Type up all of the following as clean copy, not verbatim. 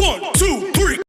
1, 2, 3.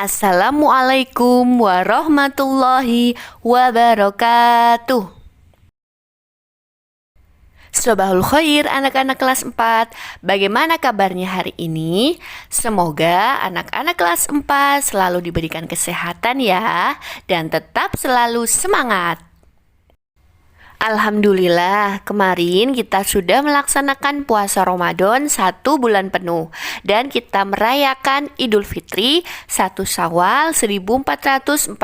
Assalamualaikum warahmatullahi wabarakatuh. Sobahul khair anak-anak kelas 4. Bagaimana kabarnya hari ini? Semoga anak-anak kelas 4 selalu diberikan kesehatan ya, dan tetap selalu semangat. Alhamdulillah, kemarin kita sudah melaksanakan puasa Ramadan 1 bulan penuh dan kita merayakan Idul Fitri 1 Syawal 1442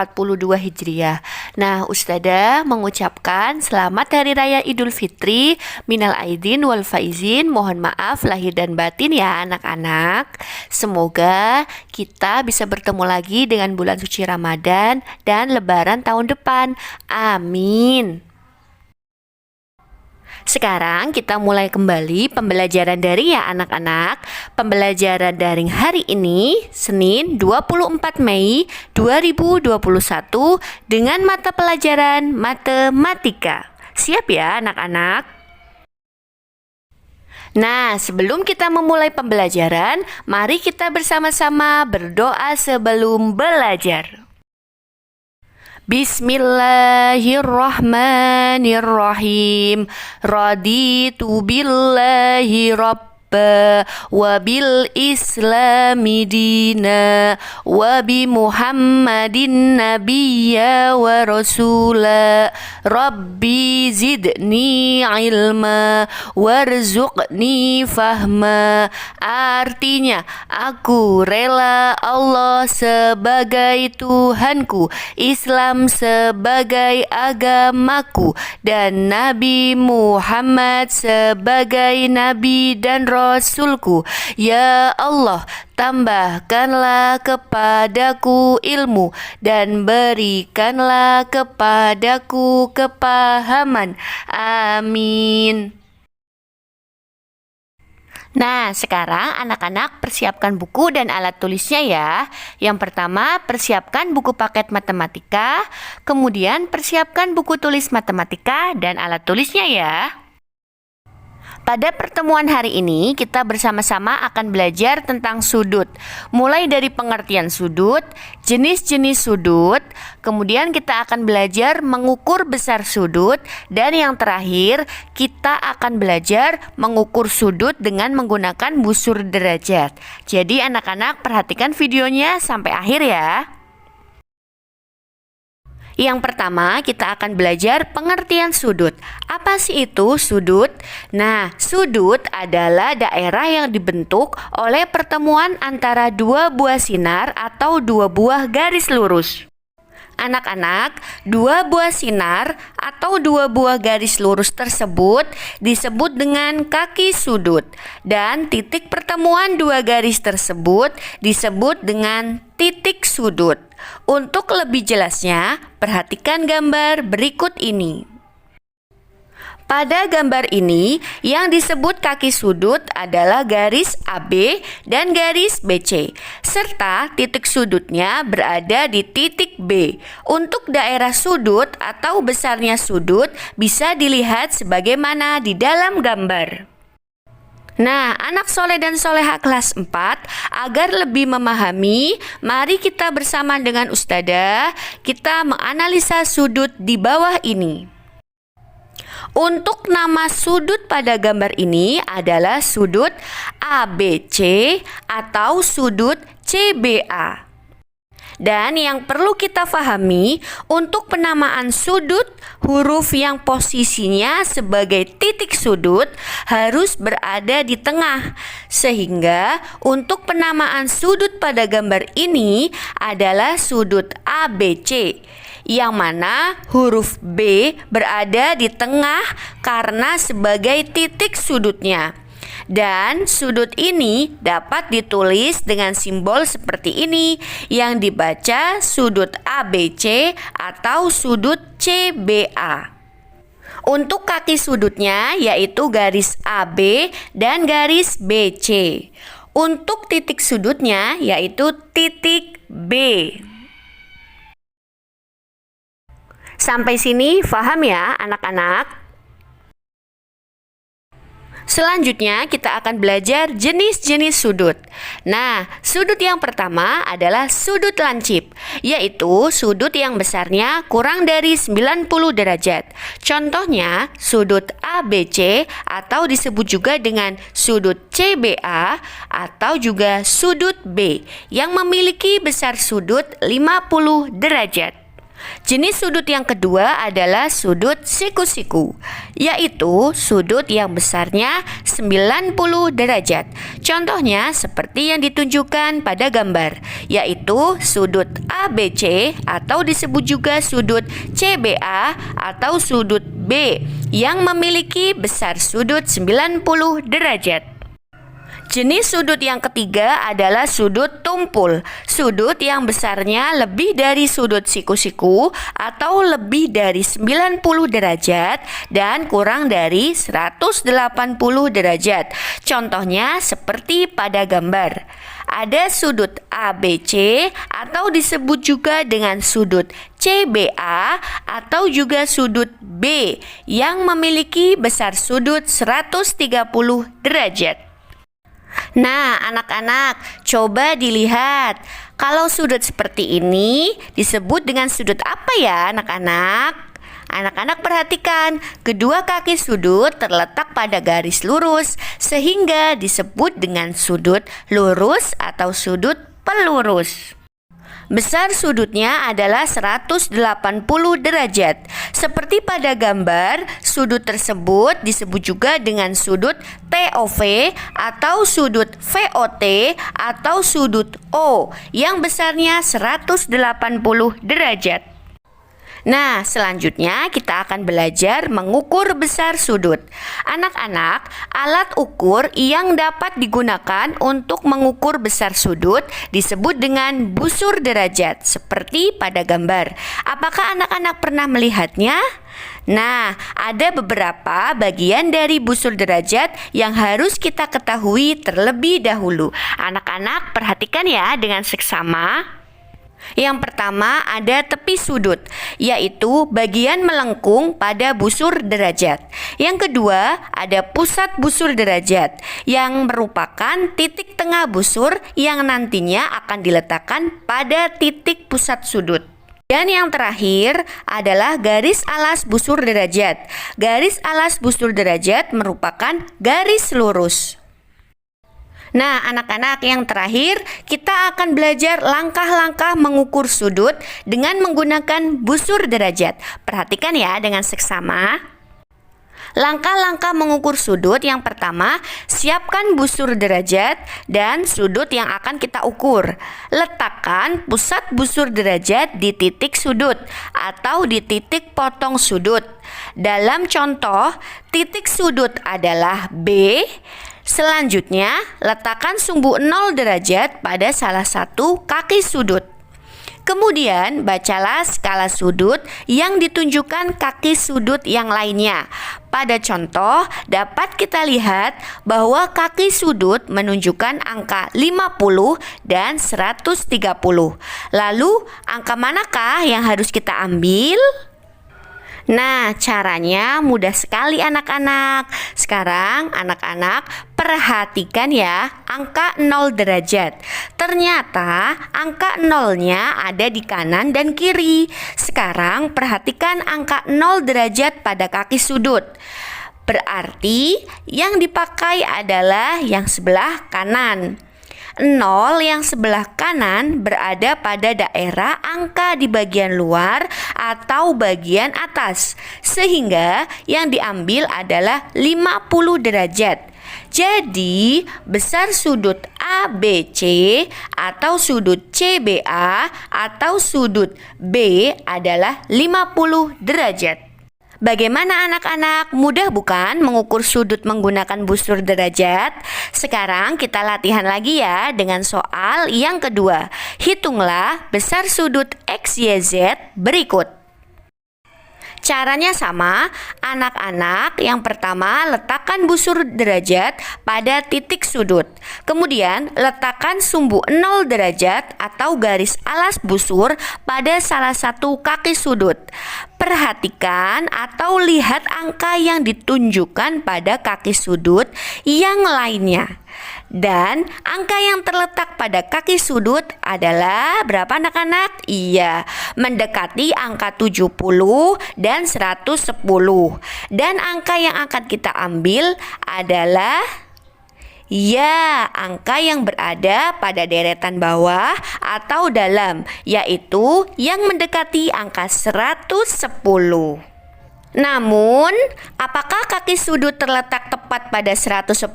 Hijriah. Nah, Ustadzah mengucapkan selamat Hari Raya Idul Fitri, minal aidin wal faizin, mohon maaf lahir dan batin ya anak-anak. Semoga kita bisa bertemu lagi dengan bulan suci Ramadan dan Lebaran tahun depan. Amin. Sekarang kita mulai kembali pembelajaran daring ya anak-anak. Pembelajaran daring hari ini Senin 24 Mei 2021 dengan mata pelajaran matematika. Siap ya anak-anak? Nah, sebelum kita memulai pembelajaran, mari kita bersama-sama berdoa sebelum belajar. Bismillahirrahmanirrahim. Raditu billahi rabba wa bil islami dina wa bi muhammadin nabiyya wa rasula. Rabbi zidni ilma warzuqni fahma. Artinya, aku rela Allah sebagai Tuhanku, Islam sebagai agamaku, dan Nabi Muhammad sebagai Nabi dan Rasulku. Ya Allah, tambahkanlah kepadaku ilmu dan berikanlah kepadaku kepahaman. Amin. Nah, sekarang anak-anak persiapkan buku dan alat tulisnya ya. Yang pertama, persiapkan buku paket matematika. Kemudian persiapkan buku tulis matematika dan alat tulisnya ya. Pada pertemuan hari ini, kita bersama-sama akan belajar tentang sudut. Mulai dari pengertian sudut, jenis-jenis sudut, kemudian kita akan belajar mengukur besar sudut, dan yang terakhir, kita akan belajar mengukur sudut dengan menggunakan busur derajat. Jadi anak-anak perhatikan videonya sampai akhir ya. Yang pertama, kita akan belajar pengertian sudut. Apa sih itu sudut? Nah, sudut adalah daerah yang dibentuk oleh pertemuan antara dua buah sinar atau dua buah garis lurus. Anak-anak, dua buah sinar atau dua buah garis lurus tersebut disebut dengan kaki sudut, dan titik pertemuan dua garis tersebut disebut dengan titik sudut. Untuk lebih jelasnya, perhatikan gambar berikut ini. Pada gambar ini, yang disebut kaki sudut adalah garis AB dan garis BC, serta titik sudutnya berada di titik B. Untuk daerah sudut atau besarnya sudut bisa dilihat sebagaimana di dalam gambar. Nah, anak soleh dan soleha kelas 4, agar lebih memahami, mari kita bersama dengan Ustadzah, kita menganalisa sudut di bawah ini. Untuk nama sudut pada gambar ini adalah sudut ABC atau sudut CBA. Dan yang perlu kita pahami, untuk penamaan sudut, huruf yang posisinya sebagai titik sudut harus berada di tengah. Sehingga untuk penamaan sudut pada gambar ini adalah sudut ABC, yang mana huruf B berada di tengah karena sebagai titik sudutnya. Dan sudut ini dapat ditulis dengan simbol seperti ini yang dibaca sudut ABC atau sudut CBA. Untuk kaki sudutnya yaitu garis AB dan garis BC. Untuk titik sudutnya yaitu titik B. Sampai sini paham ya anak-anak? Selanjutnya kita akan belajar jenis-jenis sudut. Nah, sudut yang pertama adalah sudut lancip, yaitu sudut yang besarnya kurang dari 90 derajat. Contohnya sudut ABC atau disebut juga dengan sudut CBA atau juga sudut B yang memiliki besar sudut 50 derajat. Jenis sudut yang kedua adalah sudut siku-siku, yaitu sudut yang besarnya 90 derajat. Contohnya seperti yang ditunjukkan pada gambar, yaitu sudut ABC atau disebut juga sudut CBA atau sudut B yang memiliki besar sudut 90 derajat. Jenis sudut yang ketiga adalah sudut tumpul. Sudut yang besarnya lebih dari sudut siku-siku atau lebih dari 90 derajat dan kurang dari 180 derajat. Contohnya seperti pada gambar. Ada sudut ABC atau disebut juga dengan sudut CBA atau juga sudut B yang memiliki besar sudut 130 derajat. Nah, anak-anak, coba dilihat. Kalau sudut seperti ini disebut dengan sudut apa ya, anak-anak? Anak-anak perhatikan, kedua kaki sudut terletak pada garis lurus sehingga disebut dengan sudut lurus atau sudut pelurus. Besar sudutnya adalah 180 derajat. Seperti pada gambar, sudut tersebut disebut juga dengan sudut TOV atau sudut VOT atau sudut O yang besarnya 180 derajat. Nah, selanjutnya kita akan belajar mengukur besar sudut. Anak-anak, alat ukur yang dapat digunakan untuk mengukur besar sudut disebut dengan busur derajat, seperti pada gambar. Apakah anak-anak pernah melihatnya? Nah, ada beberapa bagian dari busur derajat yang harus kita ketahui terlebih dahulu. Anak-anak, perhatikan ya dengan seksama. Yang pertama ada tepi sudut, yaitu bagian melengkung pada busur derajat. Yang kedua ada pusat busur derajat, yang merupakan titik tengah busur yang nantinya akan diletakkan pada titik pusat sudut. Dan yang terakhir adalah garis alas busur derajat. Garis alas busur derajat merupakan garis lurus. Nah, anak-anak, yang terakhir kita akan belajar langkah-langkah mengukur sudut dengan menggunakan busur derajat. Perhatikan ya dengan seksama. Langkah-langkah mengukur sudut yang pertama, siapkan busur derajat dan sudut yang akan kita ukur. Letakkan pusat busur derajat di titik sudut atau di titik potong sudut. Dalam contoh, titik sudut adalah B. Selanjutnya, letakkan sumbu 0 derajat pada salah satu kaki sudut. Kemudian, bacalah skala sudut yang ditunjukkan kaki sudut yang lainnya. Pada contoh, dapat kita lihat bahwa kaki sudut menunjukkan angka 50 dan 130. Lalu, angka manakah yang harus kita ambil? Nah, caranya mudah sekali anak-anak. Sekarang anak-anak perhatikan ya angka 0 derajat. Ternyata angka 0-nya ada di kanan dan kiri. Sekarang perhatikan angka 0 derajat pada kaki sudut. Berarti yang dipakai adalah yang sebelah kanan. 0 yang sebelah kanan berada pada daerah angka di bagian luar atau bagian atas, sehingga yang diambil adalah 50 derajat. Jadi, besar sudut ABC atau sudut CBA atau sudut B adalah 50 derajat. Bagaimana anak-anak? Mudah bukan mengukur sudut menggunakan busur derajat? Sekarang kita latihan lagi ya dengan soal yang kedua. Hitunglah besar sudut XYZ berikut. Caranya sama, anak-anak. Yang pertama, letakkan busur derajat pada titik sudut. Kemudian, letakkan sumbu 0 derajat atau garis alas busur pada salah satu kaki sudut. Perhatikan atau lihat angka yang ditunjukkan pada kaki sudut yang lainnya. Dan angka yang terletak pada kaki sudut adalah berapa anak-anak? Iya, mendekati angka 70 dan 110. Dan angka yang akan kita ambil adalah angka yang berada pada deretan bawah atau dalam, yaitu yang mendekati angka 110. Namun, apakah kaki sudut terletak tepat pada 110?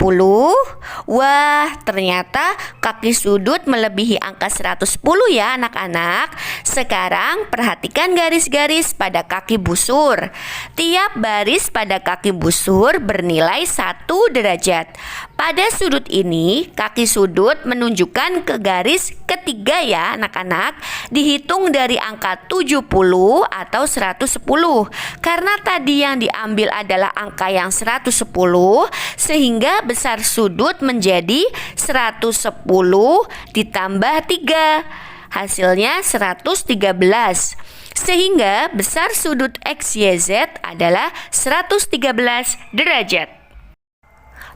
Wah, ternyata kaki sudut melebihi angka 110 ya anak-anak. Sekarang perhatikan garis-garis pada kaki busur. Tiap baris pada kaki busur bernilai 1 derajat. Pada sudut ini, kaki sudut menunjukkan ke garis ketiga ya anak-anak. Dihitung dari angka 70 atau 110. Karena tadi yang diambil adalah angka yang 110, sehingga besar sudut menjadi 110 ditambah 3. Hasilnya 113. Sehingga besar sudut XYZ adalah 113 derajat.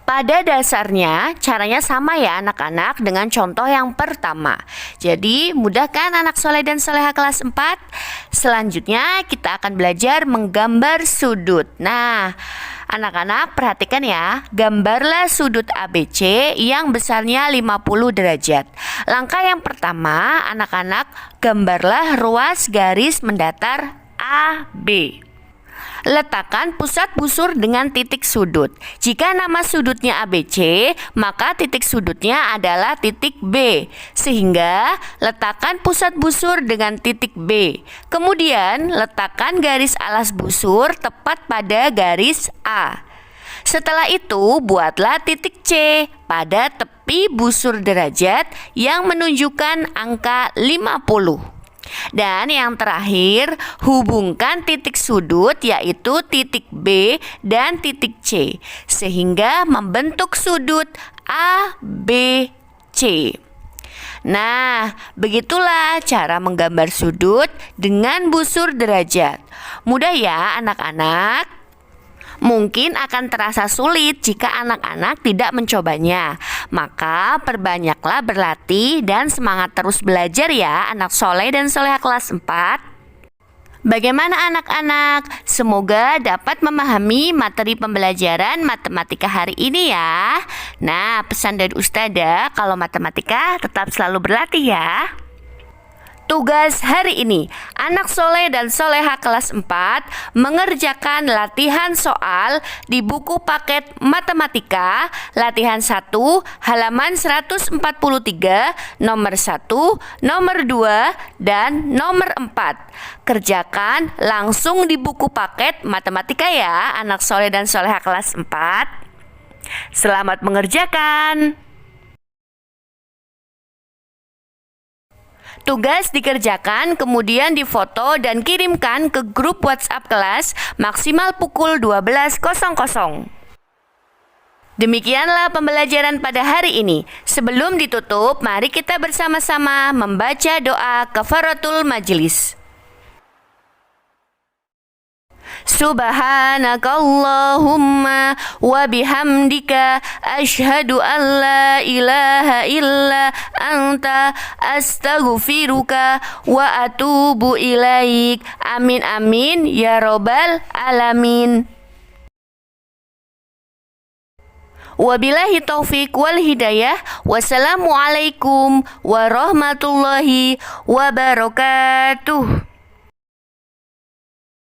Pada dasarnya, caranya sama ya anak-anak dengan contoh yang pertama. Jadi, mudah kan anak soleh dan soleha kelas 4? Selanjutnya, kita akan belajar menggambar sudut. Nah, anak-anak perhatikan ya, gambarlah sudut ABC yang besarnya 50 derajat. Langkah yang pertama, anak-anak gambarlah ruas garis mendatar AB. Letakkan pusat busur dengan titik sudut. Jika nama sudutnya ABC, maka titik sudutnya adalah titik B. Sehingga letakkan pusat busur dengan titik B. Kemudian letakkan garis alas busur tepat pada garis A. Setelah itu, buatlah titik C pada tepi busur derajat yang menunjukkan angka 50. Dan yang terakhir, hubungkan titik sudut yaitu titik B dan titik C sehingga membentuk sudut ABC. Nah, begitulah cara menggambar sudut dengan busur derajat. Mudah ya anak-anak? Mungkin akan terasa sulit jika anak-anak tidak mencobanya. Maka perbanyaklah berlatih dan semangat terus belajar ya anak soleh dan soleha kelas 4. Bagaimana anak-anak? Semoga dapat memahami materi pembelajaran matematika hari ini ya. Nah, pesan dari Ustazah, kalau matematika tetap selalu berlatih ya. Tugas hari ini, anak soleh dan soleha kelas 4 mengerjakan latihan soal di buku paket matematika latihan 1 halaman 143 nomor 1, nomor 2, dan nomor 4. Kerjakan langsung di buku paket matematika ya anak soleh dan soleha kelas 4. Selamat mengerjakan. Tugas dikerjakan, kemudian difoto dan kirimkan ke grup WhatsApp kelas maksimal pukul 12.00. Demikianlah pembelajaran pada hari ini. Sebelum ditutup, mari kita bersama-sama membaca doa kafaratul majelis. Subhanakallahumma wa bihamdika asyhadu an la ilaha illa anta astaghfiruka wa atubu ilaik. Amin amin ya robbal alamin. Wabillahi taufik wal hidayah. Wassalamualaikum warahmatullahi wabarakatuh.